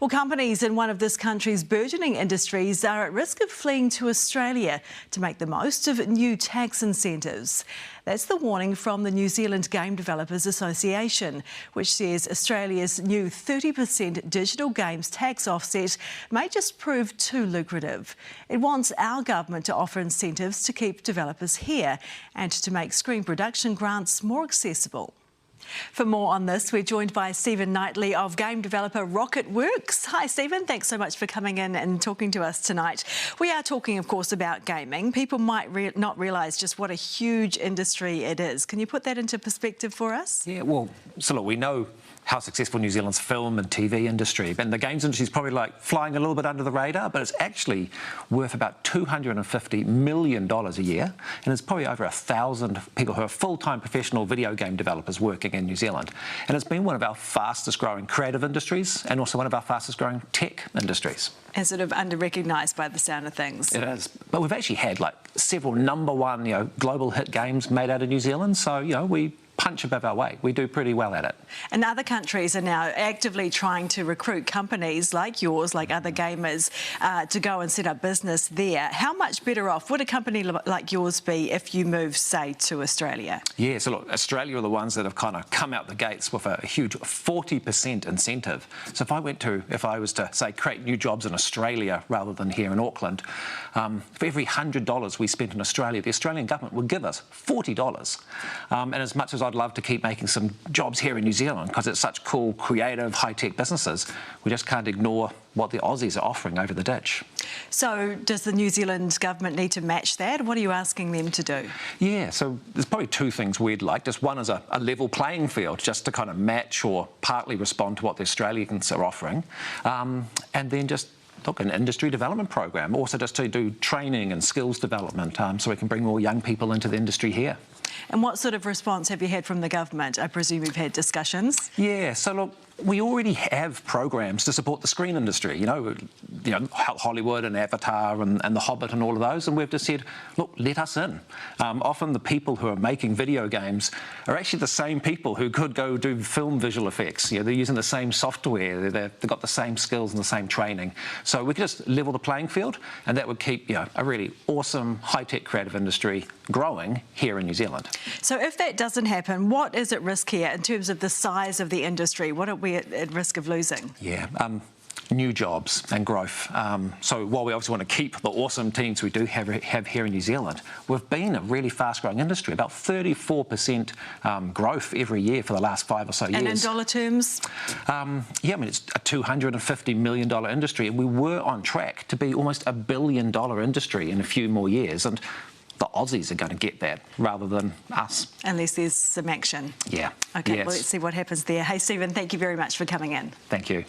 Well, companies in one of this country's burgeoning industries are at risk of fleeing to Australia to make the most of new tax incentives. That's the warning from the New Zealand Game Developers Association, which says Australia's new 30% digital games tax offset may just prove too lucrative. It wants our government to offer incentives to keep developers here and to make screen production grants more accessible. For more on this, we're joined by Stephen Knightley of game developer Rocket Works. Hi Stephen, thanks so much for coming in and talking to us tonight. We are talking, of course, about gaming. People might not realise just what a huge industry it is. Can you put that into perspective for us? Yeah, well, so look, we know how successful New Zealand's film and TV industry, and the games industry is probably like flying a little bit under the radar, but it's actually worth about $250 million a year, and there's probably over 1,000 people who are full-time professional video game developers working in New Zealand. And it's been one of our fastest growing creative industries and also one of our fastest growing tech industries. And sort of under-recognised by the sound of things. It is, but we've actually had like several #1, global hit games made out of New Zealand, so, we punch above our weight. We do pretty well at it. And other countries are now actively trying to recruit companies like yours, like other gamers, to go and set up business there. How much better off would a company like yours be if you moved, say, to Australia? Yeah, so look, Australia are the ones that have kind of come out the gates with a huge 40% incentive. So if I was to, say, create new jobs in Australia rather than here in Auckland, for every $100 we spent in Australia, the Australian government would give us $40. And as much as I'd love to keep making some jobs here in New Zealand because it's such cool, creative, high-tech businesses, we just can't ignore what the Aussies are offering over the ditch. So does the New Zealand government need to match that? What are you asking them to do? Yeah, so there's probably two things we'd like. Just one is a level playing field, just to kind of match or partly respond to what the Australians are offering. And then just look, an industry development program, also just to do training and skills development so we can bring more young people into the industry here. And what sort of response have you had from the government? I presume you've had discussions. Yeah, so look, we already have programs to support the screen industry, Hollywood and Avatar and The Hobbit and all of those, and we've just said, look, let us in. Often the people who are making video games are actually the same people who could go do film visual effects. They're using the same software, they've got the same skills and the same training. So we could just level the playing field, and that would keep a really awesome high-tech creative industry growing here in New Zealand. So if that doesn't happen, what is at risk here in terms of the size of the industry? What are we at risk of losing? Yeah, new jobs and growth. So while we obviously want to keep the awesome teams we do have here in New Zealand, we've been a really fast-growing industry, about 34% growth every year for the last 5 or so years. And in dollar terms? It's a $250 million industry, and we were on track to be almost $1 billion industry in a few more years. And the Aussies are going to get that rather than us. Unless there's some action. Yeah. Okay, yes. Well, let's see what happens there. Hey, Stephen, thank you very much for coming in. Thank you.